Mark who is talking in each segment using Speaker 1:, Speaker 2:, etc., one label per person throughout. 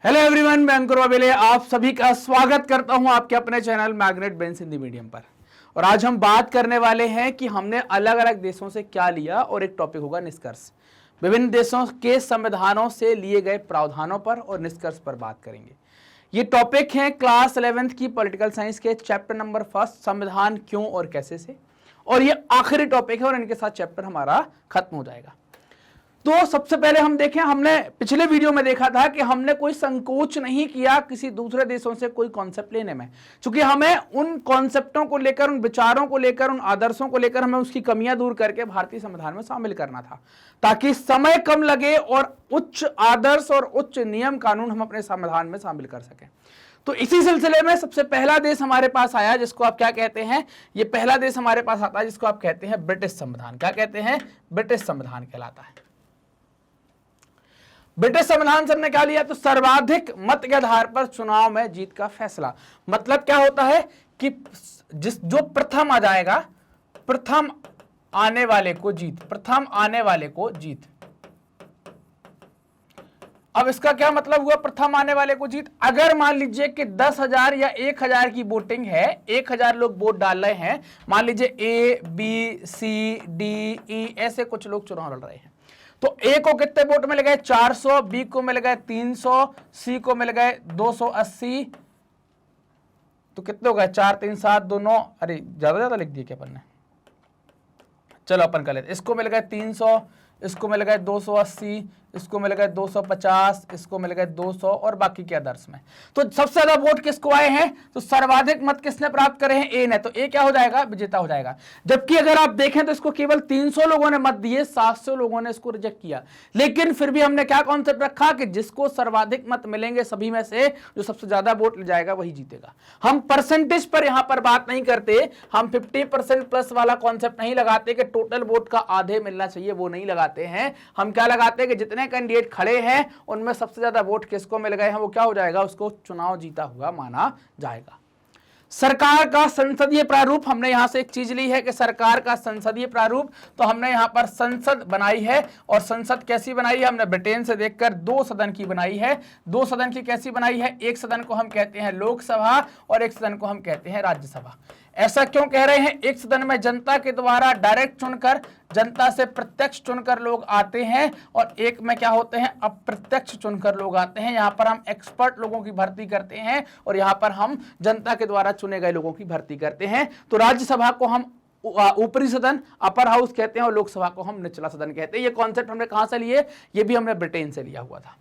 Speaker 1: Hello everyone, मैं अंकुर वाबेले आप सभी का स्वागत करता हूं आपके अपने चैनल मैग्नेट बेंस हिंदी मीडियम पर। और आज हम बात करने वाले हैं कि हमने अलग अलग देशों से क्या लिया और एक टॉपिक होगा निष्कर्ष। विभिन्न देशों के संविधानों से लिए गए प्रावधानों पर और निष्कर्ष पर बात करेंगे। ये टॉपिक है क्लास 11th की पॉलिटिकल साइंस के चैप्टर नंबर 1 संविधान क्यों और कैसे से, और ये आखिरी टॉपिक है और इनके साथ चैप्टर हमारा खत्म हो जाएगा। तो सबसे पहले हम देखें, हमने पिछले वीडियो में देखा था कि हमने कोई संकोच नहीं किया किसी दूसरे देशों से कोई कॉन्सेप्ट लेने में, क्योंकि हमें उन कॉन्सेप्टों को लेकर, उन विचारों को लेकर, उन आदर्शों को लेकर हमें उसकी कमियां दूर करके भारतीय संविधान में शामिल करना था, ताकि समय कम लगे और उच्च आदर्श और उच्च नियम कानून हम अपने संविधान में शामिल कर सकें। तो इसी सिलसिले में सबसे पहला देश हमारे पास आया जिसको आप क्या कहते हैं, ये पहला देश हमारे पास आता है जिसको आप कहते हैं ब्रिटिश संविधान। क्या कहते हैं? ब्रिटिश संविधान कहलाता है। ब्रिटिश संविधान से हमने क्या लिया? तो सर्वाधिक मत के आधार पर चुनाव में जीत का फैसला। मतलब क्या होता है कि जो प्रथम आ जाएगा, प्रथम आने वाले को जीत, प्रथम आने वाले को जीत। अब इसका क्या मतलब हुआ प्रथम आने वाले को जीत? अगर मान लीजिए कि 10,000 या 1,000 की वोटिंग है, 1,000 लोग वोट डाल रहे हैं, मान लीजिए A, B, C, D, E ऐसे कुछ लोग चुनाव लड़ रहे हैं, तो ए को कितने वोट मिल गए? 400, बी को मिल गए 300, सी को मिल गए 280, तो कितने हो गए? 4 3 7 2 9, अरे ज्यादा लिख दिए क्या अपन ने? चलो अपन कर लेते। इसको मिल गए 300, इसको मिल गए 280, इसको मिल गए 250, इसको मिल गए 200 और बाकी के आदर्श में। तो सबसे ज्यादा वोट किसको आए हैं? तो सर्वाधिक मत किसने प्राप्त करे हैं? ए ने। तो ए क्या हो जाएगा? विजेता हो जाएगा। जबकि अगर आप देखें तो इसको केवल 300 लोगों ने मत दिए, 700 लोगों ने इसको रिजेक्ट किया। लेकिन फिर भी हमने क्या कॉन्सेप्ट रखा कि जिसको सर्वाधिक मत मिलेंगे सभी में से, जो सबसे ज्यादा वोट ले जाएगा वही जीतेगा। हम परसेंटेज पर यहां पर बात नहीं करते, हम 50% प्लस वाला कॉन्सेप्ट नहीं लगाते कि टोटल वोट का आधे मिलना चाहिए, वो नहीं लगाते हैं। हम क्या लगाते हैं कि जितने कैंडिडेट खड़े हैं उनमें सबसे ज्यादा वोट किसको मिल गए हैं, वो क्या हो जाएगा? उसको चुनाव जीता हुआ माना जाएगा। सरकार का संसदीय प्रारूप, हमने यहां से एक चीज ली है कि सरकार का संसदीय प्रारूप, तो हमने यहां पर संसद बनाई है। और संसद कैसी बनाई है? हमने ब्रिटेन से देखकर 2 सदन की बनाई है। 2 सदन की कैसी बनाई है? एक सदन को हम कहते हैं लोकसभा और एक सदन को हम कहते हैं राज्यसभा। ऐसा क्यों कह रहे हैं? एक सदन में जनता के द्वारा डायरेक्ट चुनकर, जनता से प्रत्यक्ष चुनकर लोग आते हैं, और एक में क्या होते हैं? अप्रत्यक्ष चुनकर लोग आते हैं। यहां पर हम एक्सपर्ट लोगों की भर्ती करते हैं और यहां पर हम जनता के द्वारा चुने गए लोगों की भर्ती करते हैं। तो राज्यसभा को हम ऊपरी सदन, अपर हाउस कहते हैं, और लोकसभा को हम निचला सदन कहते हैं। ये कॉन्सेप्ट हमने कहां से लिए? ये भी हमने ब्रिटेन से लिया हुआ था।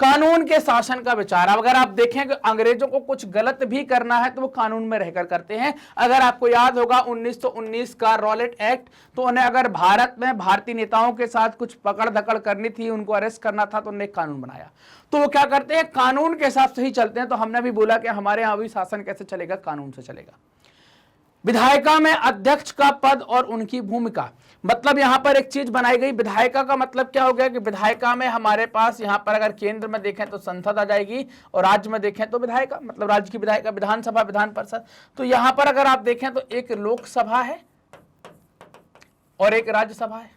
Speaker 1: कानून के शासन का विचार, अगर आप देखें कि अंग्रेजों को कुछ गलत भी करना है तो वो कानून में रहकर करते हैं। अगर आपको याद होगा 1919 का रॉलेट एक्ट, तो उन्हें अगर भारत में भारतीय नेताओं के साथ कुछ पकड़ धकड़ करनी थी, उनको अरेस्ट करना था, तो उन्होंने एक कानून बनाया। तो वो क्या करते हैं? कानून के हिसाब से ही चलते हैं। तो हमने भी बोला कि हमारे यहां भी शासन कैसे चलेगा? कानून से चलेगा। विधायिका में अध्यक्ष का पद और उनकी भूमिका, मतलब यहां पर एक चीज बनाई गई। विधायिका का मतलब क्या हो गया कि विधायिका में हमारे पास यहां पर अगर केंद्र में देखें तो संसद आ जाएगी, और राज्य में देखें तो विधायिका, मतलब राज्य की विधायिका, विधानसभा, विधान परिषद। तो यहां पर अगर आप देखें तो एक लोकसभा है और एक राज्यसभा है।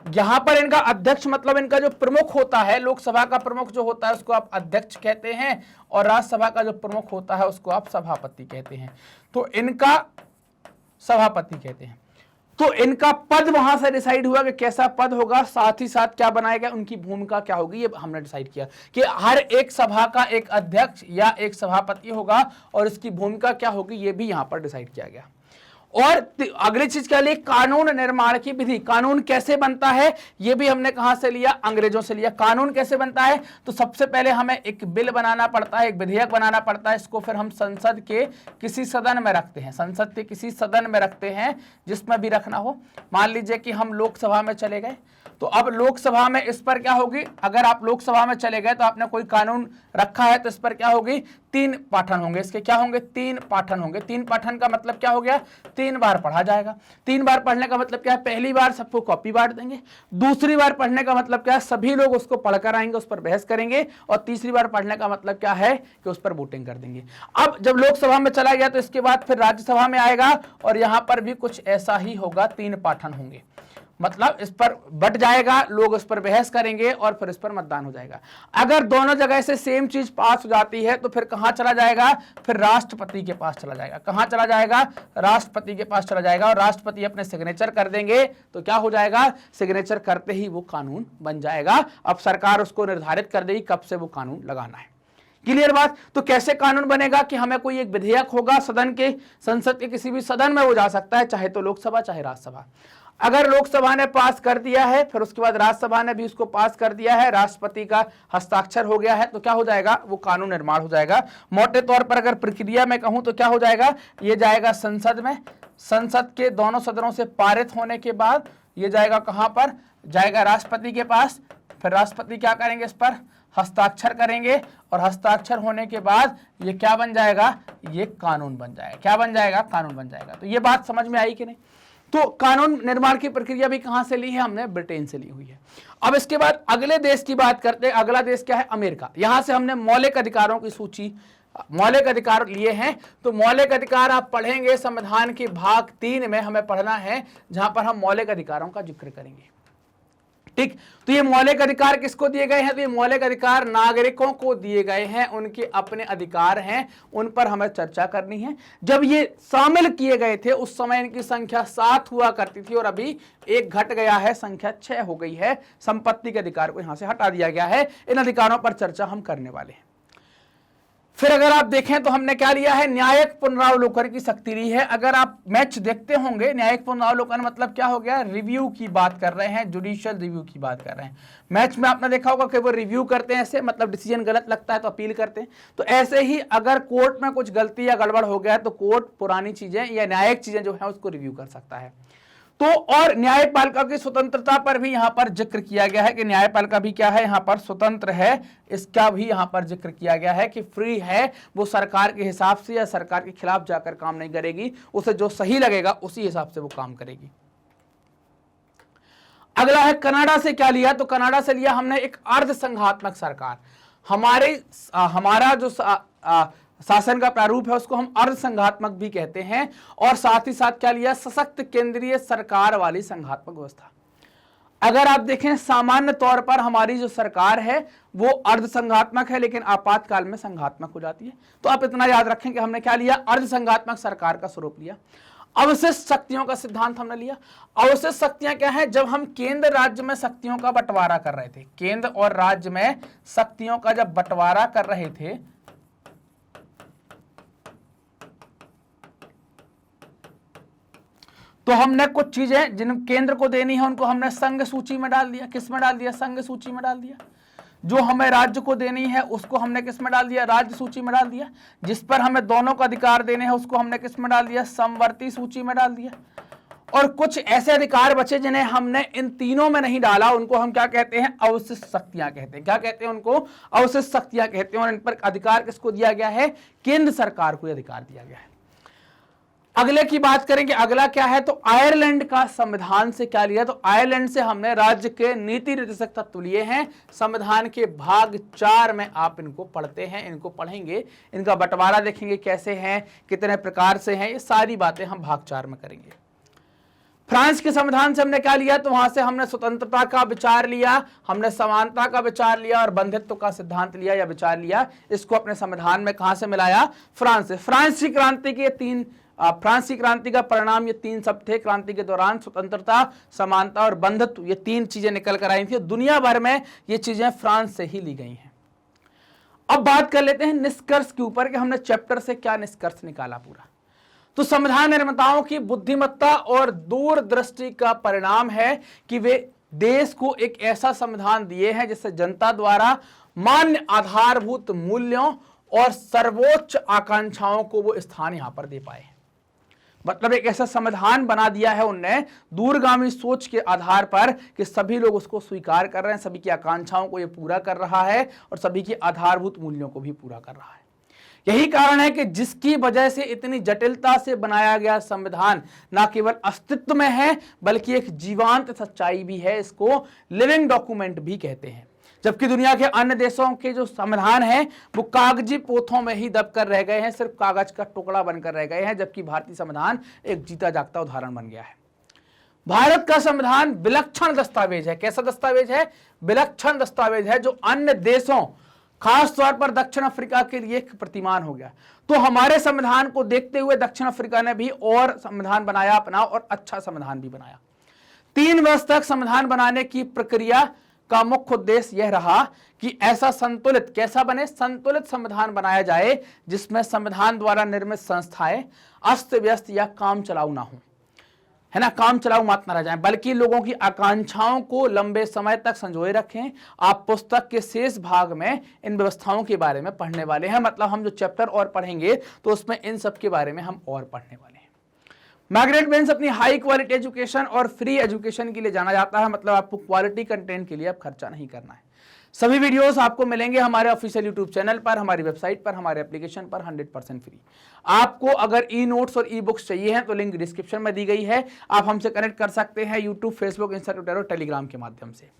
Speaker 1: यहां पर इनका अध्यक्ष मतलब इनका जो प्रमुख होता है, लोकसभा का प्रमुख जो होता है उसको आप अध्यक्ष कहते हैं, और राज्यसभा का जो प्रमुख होता है उसको आप सभापति कहते हैं। तो इनका सभापति कहते हैं। तो इनका पद वहां से डिसाइड हुआ कि कैसा पद होगा, साथ ही साथ क्या बनाया गया, उनकी भूमिका क्या होगी, ये हमने डिसाइड किया कि हर एक सभा का एक अध्यक्ष या एक सभापति होगा, और इसकी भूमिका क्या होगी ये भी यहां पर डिसाइड किया गया। और अगली चीज क्या ली? कानून निर्माण की विधि। कानून कैसे बनता है ये भी हमने कहां से लिया? अंग्रेजों से लिया। कानून कैसे बनता है? तो सबसे पहले हमें एक बिल बनाना पड़ता है, एक विधेयक बनाना पड़ता है। इसको फिर हम संसद के किसी सदन में रखते हैं, संसद के किसी सदन में रखते हैं, जिसमें भी रखना हो। मान लीजिए कि हम लोकसभा में चले गए, तो अब लोकसभा में इस पर क्या होगी? अगर आप लोकसभा में चले गए तो आपने कोई कानून रखा है तो इस पर क्या होगी? 3 पाठन होंगे। इसके क्या होंगे? 3 पाठन होंगे। 3 पाठन का मतलब क्या हो गया? 3 बार पढ़ा जाएगा। 3 बार पढ़ने का मतलब क्या है? पहली बार सबको कॉपी बांट देंगे, दूसरी बार पढ़ने का मतलब क्या है? सभी लोग उसको पढ़कर आएंगे, उस पर बहस करेंगे, और तीसरी बार पढ़ने का मतलब क्या है कि उस पर वोटिंग कर देंगे। अब जब लोकसभा में चला गया तो इसके बाद फिर राज्यसभा में आएगा, और यहां पर भी कुछ ऐसा ही होगा, 3 पाठन होंगे। मतलब इस पर बट जाएगा, लोग इस पर बहस करेंगे और फिर इस पर मतदान हो जाएगा। अगर दोनों जगह से सेम चीज पास हो जाती है तो फिर कहां चला जाएगा, फिर राष्ट्रपति के पास चला जाएगा। कहां चला जाएगा, राष्ट्रपति के पास चला जाएगा और राष्ट्रपति अपने सिग्नेचर कर देंगे तो क्या हो जाएगा, सिग्नेचर करते ही वो कानून बन जाएगा। अब सरकार उसको निर्धारित कर देगी कब से वो कानून लगाना है। क्लियर बात। तो कैसे कानून बनेगा कि हमें कोई एक विधेयक होगा, सदन के, संसद के किसी भी सदन में वो जा सकता है, चाहे तो लोकसभा चाहे राज्यसभा। अगर लोकसभा ने पास कर दिया है, फिर उसके बाद राज्यसभा ने भी उसको पास कर दिया है, राष्ट्रपति का हस्ताक्षर हो गया है, तो क्या हो जाएगा, वो कानून निर्माण हो जाएगा। मोटे तौर पर अगर प्रक्रिया में कहूं तो क्या हो जाएगा, ये जाएगा संसद में, संसद के दोनों सदनों से पारित होने के बाद ये जाएगा कहां पर, जाएगा राष्ट्रपति के पास। फिर राष्ट्रपति क्या करेंगे, इस पर हस्ताक्षर करेंगे और हस्ताक्षर होने के बाद ये क्या बन जाएगा, ये कानून बन जाएगा। क्या बन जाएगा, कानून बन जाएगा। तो ये बात समझ में आई कि नहीं। तो कानून निर्माण की प्रक्रिया भी कहां से ली है, हमने ब्रिटेन से ली हुई है। अब इसके बाद अगले देश की बात करते हैं। अगला देश क्या है, अमेरिका। यहां से हमने मौलिक अधिकारों की सूची, मौलिक अधिकार लिए हैं। तो मौलिक अधिकार आप पढ़ेंगे संविधान के भाग 3 में हमें पढ़ना है, जहां पर हम मौलिक अधिकारों का जिक्र करेंगे। ठीक, तो ये मौलिक अधिकार किसको दिए गए हैं, तो ये मौलिक अधिकार नागरिकों को दिए गए हैं, उनके अपने अधिकार हैं, उन पर हमें चर्चा करनी है। जब ये शामिल किए गए थे उस समय इनकी संख्या 7 हुआ करती थी और अभी 1 घट गया है, संख्या 6 हो गई है। संपत्ति के अधिकार को यहां से हटा दिया गया है। इन अधिकारों पर चर्चा हम करने वाले हैं। फिर अगर आप देखें तो हमने क्या लिया है, न्यायिक पुनरावलोकन की शक्ति ली है। अगर आप मैच देखते होंगे, न्यायिक पुनरावलोकन मतलब क्या हो गया, रिव्यू की बात कर रहे हैं, जुडिशियल रिव्यू की बात कर रहे हैं। मैच में आपने देखा होगा कि वो रिव्यू करते हैं ऐसे, मतलब डिसीजन गलत लगता है तो अपील करते हैं। तो ऐसे ही अगर कोर्ट में कुछ गलती या गड़बड़ हो गया तो कोर्ट पुरानी चीजें या न्यायिक चीजें जो है उसको रिव्यू कर सकता है। तो और न्यायपालिका की स्वतंत्रता पर भी यहां पर जिक्र किया गया है कि न्यायपालिका भी क्या है, यहां पर स्वतंत्र है। इसका भी यहां पर जिक्र किया गया है कि फ्री है, वो सरकार के हिसाब से या सरकार के खिलाफ जाकर काम नहीं करेगी, उसे जो सही लगेगा उसी हिसाब से वो काम करेगी। अगला है कनाडा से क्या लिया, तो कनाडा से लिया हमने एक अर्ध संघात्मक सरकार। हमारा जो शासन का प्रारूप है उसको हम अर्ध संघात्मक भी कहते हैं। और साथ ही साथ क्या लिया, सशक्त केंद्रीय सरकार वाली संघात्मक व्यवस्था। अगर आप देखें सामान्य तौर पर हमारी जो सरकार है वो अर्ध संघात्मक है, लेकिन आपातकाल में संघात्मक हो जाती है। तो आप इतना याद रखें कि हमने क्या लिया, अर्ध संघात्मक सरकार का स्वरूप लिया। अवशिष्ट शक्तियों का सिद्धांत हमने लिया। अवशिष्ट शक्तियां क्या है, जब हम केंद्र राज्य में शक्तियों का बंटवारा कर रहे थे, केंद्र और राज्य में शक्तियों का जब बंटवारा कर रहे थे तो हमने कुछ चीजें जिन केंद्र को देनी है उनको हमने संघ सूची में डाल दिया। किस में डाल दिया, संघ सूची में डाल दिया। जो हमें राज्य को देनी है उसको हमने किस में डाल दिया, राज्य सूची में डाल दिया। जिस पर हमें दोनों का अधिकार देने हैं उसको हमने किस में डाल दिया, समवर्ती सूची में डाल दिया। और कुछ ऐसे अधिकार बचे जिन्हें हमने इन तीनों में नहीं डाला, उनको हम क्या कहते हैं, अवशिष्ट शक्तियां कहते हैं। क्या कहते हैं उनको, अवशिष्ट शक्तियां कहते हैं। और इन पर अधिकार किसको दिया गया है, केंद्र सरकार को अधिकार दिया गया है। अगले की बात करेंगे, अगला क्या है, तो आयरलैंड का संविधान से क्या लिया, तो आयरलैंड से हमने राज्य के नीति निर्देशक तत्व लिए हैं। संविधान के भाग 4 में आप इनको पढ़ते हैं, इनको पढ़ेंगे, इनका बंटवारा देखेंगे कैसे हैं, कितने प्रकार से हैं, ये सारी बातें हम भाग 4 में करेंगे। फ्रांस के संविधान से हमने क्या लिया, तो वहां से हमने स्वतंत्रता का विचार लिया, हमने समानता का विचार लिया और बंधुत्व का सिद्धांत लिया या विचार लिया। इसको अपने संविधान में कहां से मिलाया, फ्रांस से। फ्रांसीसी क्रांति के फ्रांसीसी क्रांति का परिणाम ये 3 शब्द थे। क्रांति के दौरान स्वतंत्रता, समानता और बंधुत्व, ये 3 चीजें निकल कर आई थी। दुनिया भर में ये चीजें फ्रांस से ही ली गई हैं। अब बात कर लेते हैं निष्कर्ष के ऊपर कि हमने चैप्टर से क्या निष्कर्ष निकाला पूरा। तो संविधान निर्माताओं की बुद्धिमत्ता और दूरदृष्टि का परिणाम है कि वे देश को एक ऐसा संविधान दिए हैं जिससे जनता द्वारा मान्य आधारभूत मूल्यों और सर्वोच्च आकांक्षाओं को वो स्थान यहां पर दे पाए। मतलब एक ऐसा संविधान बना दिया है उनने दूरगामी सोच के आधार पर कि सभी लोग उसको स्वीकार कर रहे हैं, सभी की आकांक्षाओं को ये पूरा कर रहा है और सभी की आधारभूत मूल्यों को भी पूरा कर रहा है। यही कारण है कि जिसकी वजह से इतनी जटिलता से बनाया गया संविधान न केवल अस्तित्व में है बल्कि एक जीवंत सच्चाई भी है। इसको लिविंग डॉक्यूमेंट भी कहते हैं। जबकि दुनिया के अन्य देशों के जो संविधान है वो कागजी पोथों में ही दबकर रह गए हैं, सिर्फ कागज का टुकड़ा बनकर रह गए हैं, जबकि भारतीय संविधान एक जीता जागता उदाहरण बन गया है। भारत का संविधान विलक्षण दस्तावेज है। कैसा दस्तावेज है? विलक्षण दस्तावेज है, जो अन्य देशों, खास तौर पर दक्षिण अफ्रीका के लिए एक प्रतिमान हो गया। तो हमारे संविधान को देखते हुए दक्षिण अफ्रीका ने भी और संविधान बनाया अपना, और अच्छा संविधान भी बनाया। 3 वर्ष तक संविधान बनाने की प्रक्रिया का मुख्य उद्देश्य यह रहा कि ऐसा संतुलित, कैसा बने, संतुलित संविधान बनाया जाए जिसमें संविधान द्वारा निर्मित संस्थाएं अस्त व्यस्त या काम चलाऊ ना हो, है ना, काम चलाऊ मत न रह जाए, बल्कि लोगों की आकांक्षाओं को लंबे समय तक संजोए रखें। आप पुस्तक के शेष भाग में इन व्यवस्थाओं के बारे में पढ़ने वाले हैं, मतलब हम जो चैप्टर और पढ़ेंगे तो उसमें इन सब के बारे में हम और पढ़ने वाले हैं। मैग्नेट बेंस अपनी हाई क्वालिटी एजुकेशन और फ्री एजुकेशन के लिए जाना जाता है, मतलब आपको क्वालिटी कंटेंट के लिए अब खर्चा नहीं करना है। सभी वीडियोस आपको मिलेंगे हमारे ऑफिशियल यूट्यूब चैनल पर, हमारी वेबसाइट पर, हमारे एप्लीकेशन पर 100% फ्री। आपको अगर ई नोट्स और ई बुक्स चाहिए हैं तो लिंक डिस्क्रिप्शन में दी गई है। आप हमसे कनेक्ट कर सकते हैं यूट्यूब, फेसबुक, इंस्टाग्राम और टेलीग्राम के माध्यम से।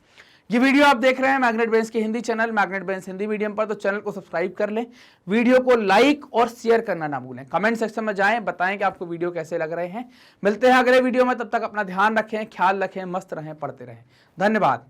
Speaker 1: ये वीडियो आप देख रहे हैं मैग्नेट बेंस के हिंदी चैनल मैग्नेट बेंस हिंदी मीडियम पर, तो चैनल को सब्सक्राइब कर लें, वीडियो को लाइक और शेयर करना ना भूलें। कमेंट सेक्शन में जाएं, बताएं कि आपको वीडियो कैसे लग रहे हैं। मिलते हैं अगले वीडियो में, तब तक अपना ध्यान रखें, ख्याल रखें, मस्त रहें, पढ़ते रहें। धन्यवाद।